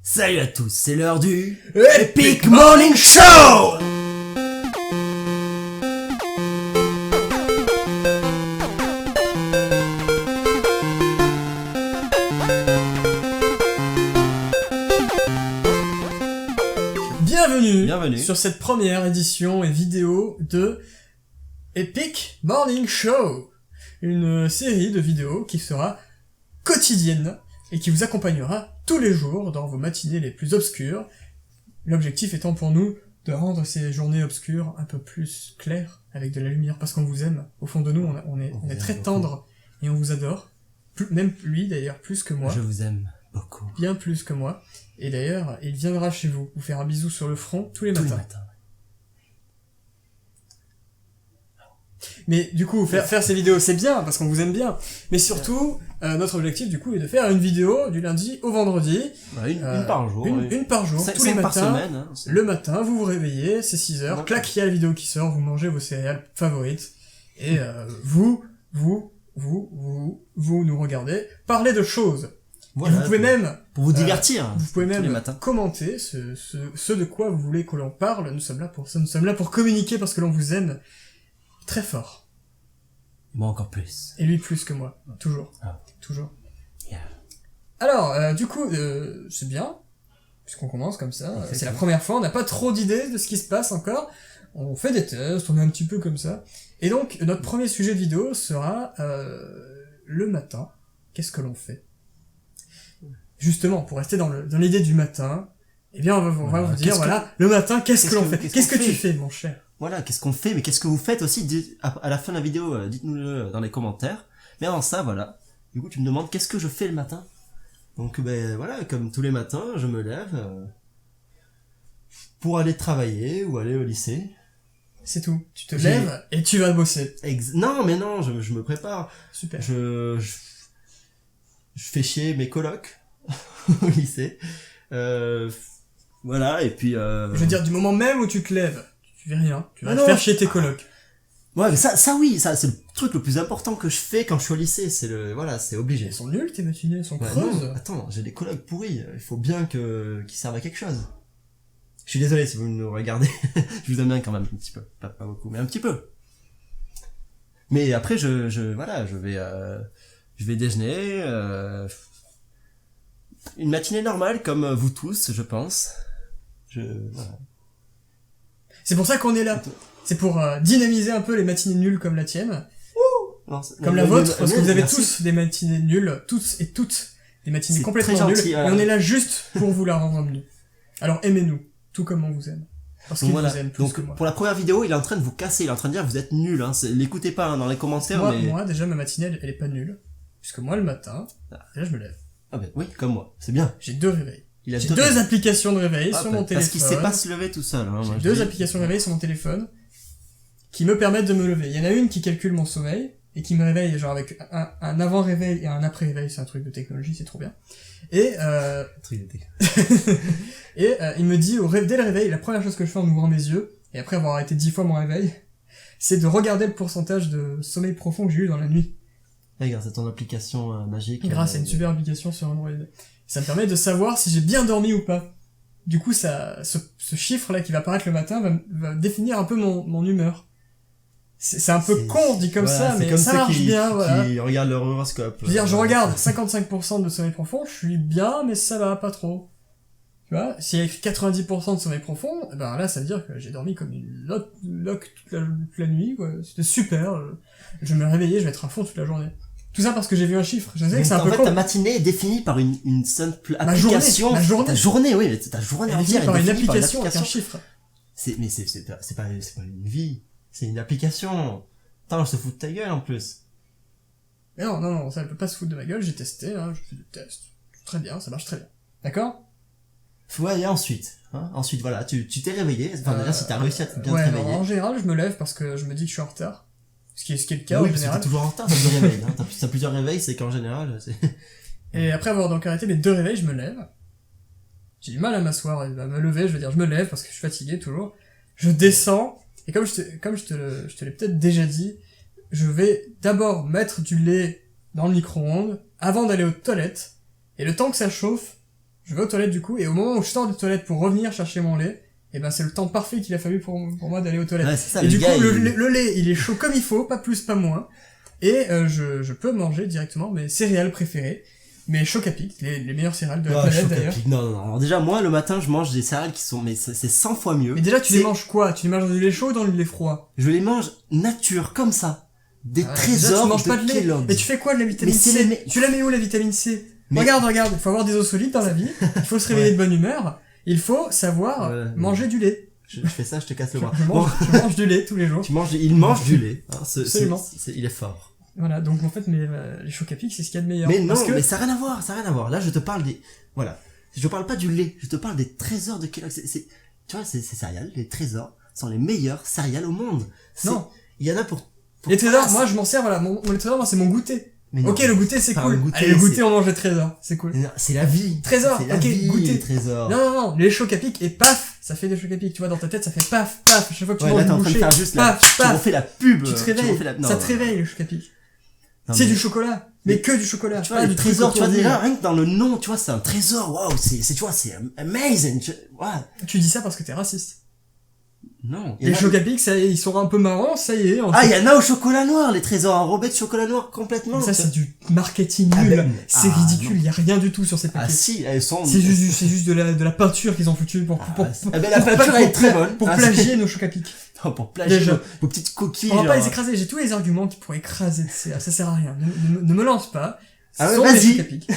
Salut à tous, c'est l'heure du Epic Morning Show. Bienvenue sur cette première édition et vidéo de Epic Morning Show, une série de vidéos qui sera quotidienne et qui vous accompagnera tous les jours dans vos matinées les plus obscures. L'objectif étant pour nous de rendre ces journées obscures un peu plus claires avec de la lumière, parce qu'on vous aime. Au fond de nous, on est très tendre et on vous adore. Même lui d'ailleurs, plus que moi. Je vous aime beaucoup. Bien plus que moi. Et d'ailleurs, il viendra chez vous faire un bisou sur le front tous les matins. Mais du coup, faire ces vidéos, c'est bien, parce qu'on vous aime bien. Mais surtout, notre objectif, du coup, est de faire une vidéo du lundi au vendredi. Une par jour. Une par jour, tous les matins. Par semaine, hein, le matin, vous vous réveillez, c'est 6h, clac, il y a la vidéo qui sort, vous mangez vos céréales favorites. Et vous nous regardez, parler de choses. Voilà, vous pouvez même... Pour vous divertir. Vous pouvez même commenter ce de quoi vous voulez que l'on parle. Nous sommes là pour ça. Nous sommes là pour communiquer parce que l'on vous aime très fort. Moi encore plus. Et lui plus que moi. Toujours. Toujours. Yeah. Alors, du coup, c'est bien. Puisqu'on commence comme ça. C'est la première fois. On n'a pas trop d'idées de ce qui se passe encore. On fait des tests. On est un petit peu comme ça. Et donc, notre premier sujet de vidéo sera le matin. Qu'est-ce que l'on fait ? Justement, pour rester dans l'idée du matin, eh bien, on va vous dire, le matin, qu'est-ce que l'on fait ? Qu'est-ce que tu fais, mon cher ? Voilà, qu'est-ce qu'on fait, mais qu'est-ce que vous faites aussi à la fin de la vidéo, dites-nous-le dans les commentaires. Mais avant ça, voilà, du coup, tu me demandes qu'est-ce que je fais le matin ? Donc, voilà, comme tous les matins, je me lève pour aller travailler ou aller au lycée. C'est tout. Tu te lèves et tu vas bosser. Non, je me prépare. Super. Je fais chier mes colocs au lycée. Voilà, et puis... Je veux dire, du moment même où tu te lèves, tu fais rien. Tu vas faire chier tes colocs. Ouais, mais ça c'est le truc le plus important que je fais quand je suis au lycée. C'est obligé. Elles sont nulles, tes matinées, elles sont creuses. Non, attends, j'ai des colocs pourris. Il faut bien qu'ils servent à quelque chose. Je suis désolé si vous nous regardez. Je vous aime bien quand même, un petit peu. Pas beaucoup, mais un petit peu. Mais après, je vais déjeuner, une matinée normale comme vous tous, je pense. Voilà. C'est pour ça qu'on est là. C'est pour dynamiser un peu les matinées nulles comme la tienne. Comme la vôtre, parce que vous avez tous des matinées nulles, tous et toutes des matinées complètement nulles. Et on est là juste pour vous la rendre mieux. Alors aimez-nous, tout comme on vous aime. Parce qu'il vous aime plus que moi. Pour la première vidéo, il est en train de vous casser, il est en train de dire vous êtes nuls, hein. L'écoutez pas dans les commentaires. Moi, déjà, ma matinée, elle est pas nulle. Puisque moi, le matin, déjà, je me lève. Ah ben oui, comme moi. C'est bien. J'ai 2 réveils. J'ai 2 applications de réveil sur mon téléphone. Parce qu'il sait pas se lever tout seul. Hein, j'ai 2 applications de réveil sur mon téléphone qui me permettent de me lever. Il y en a une qui calcule mon sommeil et qui me réveille genre avec un avant-réveil et un après-réveil. C'est un truc de technologie, c'est trop bien. Et il me dit dès le réveil, la première chose que je fais en ouvrant mes yeux, et après avoir arrêté 10 fois mon réveil, c'est de regarder le pourcentage de sommeil profond que j'ai eu dans la nuit. Grâce à ton application magique. Grâce à une super application sur Android. Ça me permet de savoir si j'ai bien dormi ou pas. Du coup, ce chiffre-là qui va apparaître le matin va définir un peu mon humeur. C'est un peu con dit comme ça, mais ça marche bien, voilà. Qui regardent leur horoscope. Je veux dire, je regarde 55% de sommeil profond, je suis bien, mais ça va pas trop. Tu vois, s'il y a 90% de sommeil profond, ben là, ça veut dire que j'ai dormi comme une loque toute la nuit, quoi. C'était super. Je vais me réveiller, je vais être à fond toute la journée. Tout ça parce que j'ai vu un chiffre. Je sais que c'est un peu con. En fait, ta matinée est définie par une simple application. Ma journée. Ta journée, oui, ta journée entière est par une définie application avec un chiffre. Mais c'est pas une vie. C'est une application. Attends, je se fous de ta gueule, en plus. Mais non, ça ne peut pas se foutre de ma gueule, j'ai testé, hein, je fais des tests. Très bien, ça marche très bien. D'accord? Ouais, et ensuite, voilà, tu t'es réveillé, enfin, déjà, si t'as réussi à te bien te réveiller. En général, je me lève parce que je me dis que je suis en retard. Ce qui est le cas, en général. T'es toujours en retard, t'as plusieurs réveils, hein. T'as plusieurs réveils, c'est qu'en général, c'est... Et après avoir donc arrêté mes 2 réveils, je me lève. J'ai du mal à m'asseoir et à me lever, je veux dire, je me lève parce que je suis fatigué, toujours. Je descends, et comme je te l'ai peut-être déjà dit, je vais d'abord mettre du lait dans le micro-ondes avant d'aller aux toilettes, et le temps que ça chauffe, je vais aux toilettes du coup, et au moment où je sors des toilettes pour revenir chercher mon lait, et ben c'est le temps parfait qu'il a fallu pour moi d'aller aux toilettes. Ouais, c'est ça, et du coup, gars, le lait, il est chaud comme il faut, pas plus, pas moins, et je peux manger directement mes céréales préférées, mes Choc à Pic, les meilleures céréales de la planète Choc à d'ailleurs. Pic. Non. Alors déjà, moi, le matin, je mange des céréales qui sont, mais c'est 100 fois mieux. Mais déjà, tu les C'est- manges quoi? Tu les manges dans du lait chaud ou dans du lait froid? Je les mange nature, comme ça. Des Déjà, trésors tu manges pas de lait. Kellogg's. Mais tu fais quoi de la vitamine Mais c'est C? les Tu la mets où la vitamine C? Mais- Regarde, il faut avoir des os solides dans la vie, il faut se réveiller Ouais. de bonne humeur, il faut savoir Ouais. manger du lait. Je fais ça, je te casse le bras. Je mange du lait tous les jours. Il mange du lait. Hein, Absolument. Il est fort. Voilà, donc en fait, les Choc à Pic, c'est ce qu'il y a de meilleur. Mais non, Parce que mais ça n'a rien à voir, ça n'a rien à voir. Là, je te parle des... Voilà. Je parle pas du lait, je te parle des trésors de Kellogg's. Tu vois, ces céréales, les trésors, sont les meilleurs céréales au monde. Non. Il y en a pour les trésors, place. moi je m'en sers, voilà, les trésors, moi c'est mon goûter. Mais non, Ok, le goûter c'est pas cool. un goûter, Allez, le goûter, c'est- on mange les trésors, c'est cool. Mais non, c'est la vie. Trésor, C'est la ok, vie, goûter. les trésors. Non, les Choc à Pic, et paf, ça fait des Choc à Pic. Tu vois, dans ta tête, ça fait paf, paf. À chaque fois que tu Ouais, manges là, t'es en une train de bouchée, faire juste la... paf, Tu paf. refais la pub. Tu te réveilles, refais la- non, ça te réveille le Choc à Pic. non, C'est mais- du chocolat, mais que du chocolat. Tu vois, pas le du truc trésor, tu vois, autour déjà, du- rien que dans le nom, tu vois, c'est un trésor. Waouh, tu vois, c'est amazing. Ouais. Tu dis ça parce que t'es raciste. Non. il y en Les a- Choc à Pic, ça y est, ils sont un peu marrants, ça y est. Ah, il y en a au chocolat noir, les trésors enrobés de chocolat noir, complètement. Ça, c'est du marketing Ah nul. ben, C'est ah, ridicule, y a rien du tout sur ces Ah paquets. si, elles sont... C'est juste de la peinture qu'ils ont foutu pour Ah ben, la peinture, elle est très bonne. pour Ah, plagier nos Choc à Pic. Non, pour plagier Déjà. vos petites coquilles. On va pas genre. les écraser, j'ai tous les arguments qui pourraient écraser de ça sert à rien. Ne me lance pas. Ah Ce ouais, sont des vas-y. Choc à Pic.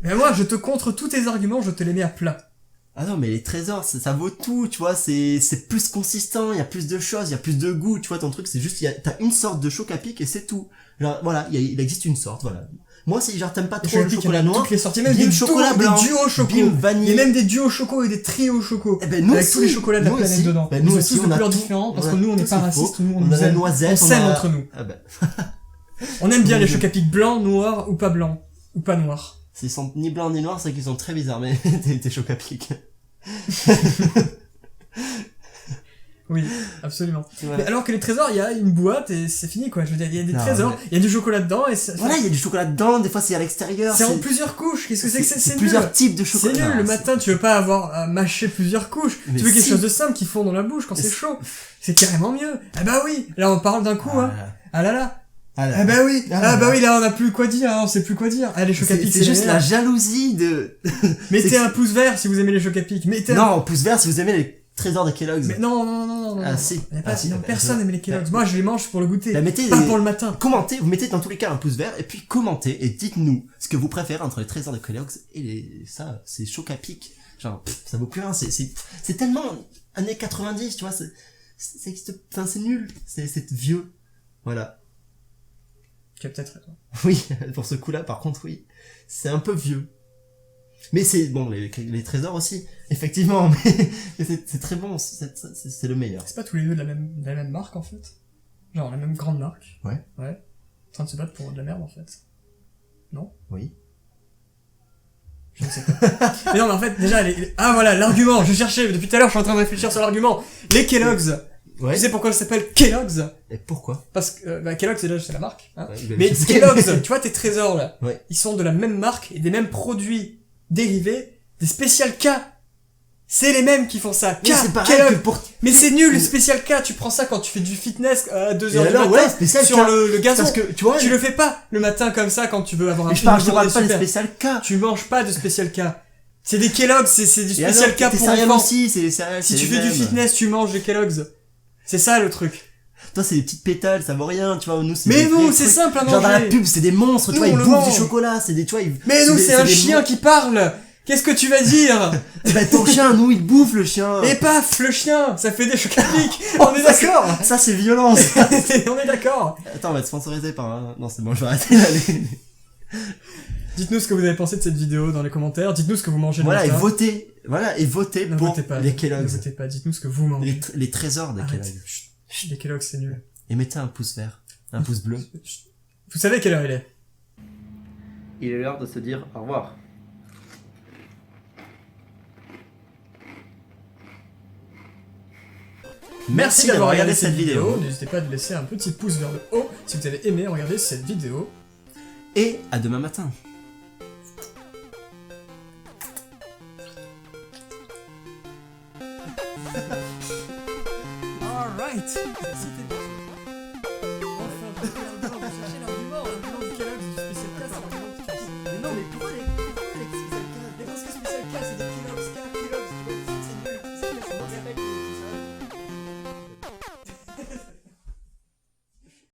Mais moi, je te contre tous tes arguments, je te les mets à plat. Ah non, mais les trésors, ça vaut tout, tu vois, c'est plus consistant, il y a plus de choses, il y a plus de goût, tu vois, ton truc, c'est juste, t'as une sorte de Choc à Pic et c'est tout. Genre, voilà, il existe une sorte, voilà. Moi, si genre t'aimes pas Les trop le Choc à Pic, chocolat il y en a noir, toutes les sorties, même bim, des chocolat duos, blanc, des duos choco. bim, Il y a vanille. même des duos choco et des trios choco. Eh ben, nous Avec aussi, tous les chocolats de la nous planète aussi. dedans. Ben, Ils nous sont aussi, tous de on a couleurs tout. différentes, parce On que a nous, on tout n'est ce pas qu'il faut. racistes, nous, On nous a la aime. noisette, On s'aime a- entre nous. Ah ben, On aime bien les Mon Choc à Pic blancs, noirs ou pas blancs. Ou pas noirs. s'ils sont ni blancs ni noirs, c'est qu'ils sont très bizarres, mais t'es Choc à Pic. Oui, absolument. Voilà. Mais alors que les trésors, il y a une boîte et c'est fini quoi. Je veux dire, il y a des Non, trésors, mais- il y a du chocolat dedans et Voilà, il y a du chocolat dedans, des fois c'est à l'extérieur. c'est en plusieurs couches. Qu'est-ce que c'est que c'est nul. plusieurs types de C'est chocolat. nul, le Non, matin tu veux pas avoir à mâcher plusieurs couches, Mais tu veux quelque si. chose de simple qui fond dans la bouche quand Mais c'est si. chaud. C'est carrément mieux. Ah bah oui, là on parle d'un coup, hein. Ah là là. Ah là. Ah bah oui, Ah là ah bah là. oui, là on a plus quoi dire, hein, on sait plus quoi dire. Ah les Choc à Pic, C'est juste les la meilleurs. jalousie de... Mettez c'est- un pouce vert si vous aimez les Choc à Pic. Mettez un... Non, pouce vert si vous aimez les trésors de Kellogg's. Mais non. Ah, si. Y a pas- Ah, si. non, personne Bah, n'aime les Kellogg's. Moi je les mange pour le goûter. Bah, mettez Pas des- pour le matin. Commentez, vous mettez dans tous les cas un pouce vert, et puis commentez, et dites-nous ce que vous préférez entre les trésors de Kellogg's et ça, c'est Choc à Pic. Genre, ça vaut plus rien, c'est tellement années 90, tu vois, enfin, c'est nul, c'est vieux. Voilà. Tu as peut-être raison. Oui, pour ce coup-là, par contre, oui. C'est un peu vieux. Mais c'est, bon, les trésors aussi, effectivement, mais c'est très bon, c'est le meilleur. C'est pas tous les deux de la même marque en fait. Genre la même grande marque. Ouais. Ouais. En train de se battre pour de la merde en fait. Non? Oui. Je ne sais pas. Mais non mais en fait déjà ah voilà l'argument, je cherchais, depuis tout à l'heure je suis en train de réfléchir sur l'argument. Les Kellogg's. Ouais. Tu sais pourquoi ça s'appelle Kellogg's? Et pourquoi? Parce que Kellogg's c'est la marque. Hein. Ouais, Mais je sais. Kellogg's, tu vois tes trésors là, Ouais. ils sont de la même marque et des mêmes produits dérivés, des Special K. C'est les mêmes qui font ça. Mais K, c'est pareil Kellogg. que pour... Mais c'est nul, le Mais- Special K, tu prends ça quand tu fais du fitness à 2h Et du alors, matin ouais, Special sur K. le gazon. Parce que, tu vois, Tu le fais pas le matin comme ça quand tu veux avoir un mais je parle journée pas des super. spécial K. Tu manges pas de Special K. C'est des Kellogg's, c'est du Et Special alors, K tes pour céréales enfants. aussi, c'est les céréales. Si c'est tu les fais du mêmes. fitness, tu manges des Kellogg's. C'est ça le truc. Toi, c'est des petites pétales, ça vaut rien, tu vois, nous, c'est Mais des non, vrais c'est trucs. simple à Genre dans la manger. pub, c'est des monstres, tu Nous, vois, ils on le bouffent du mange. chocolat, c'est des, tu vois, ils... Mais non, des- c'est un des chien qui parle. Qu'est-ce que tu vas dire? Eh ben, ton chien, nous, il bouffe le chien. Et paf, le chien, ça fait des Choc à Pic. On est d'accord. Ça, c'est violent, ça. On est d'accord. Attends, on va être sponsorisé par un... Non, c'est bon, je vais arrêter d'aller. Dites-nous ce que vous avez pensé de cette vidéo dans les commentaires. Dites-nous ce que vous mangez le Voilà, et matin. votez. Voilà, et votez Ne pour votez pas. les Ne Kellogg's. votez pas. Dites-nous ce que vous mangez. Les trésors des Arrête. Kellogg's. Chut, les Kellogg's, c'est nul. Et mettez un pouce vert. Un pouce bleu. Vous savez quelle heure il est? Il est l'heure de se dire au revoir. Merci d'avoir regardé cette vidéo. N'hésitez pas à laisser un petit pouce vers le haut si vous avez aimé regarder cette vidéo. Et à demain matin. Alright. C'était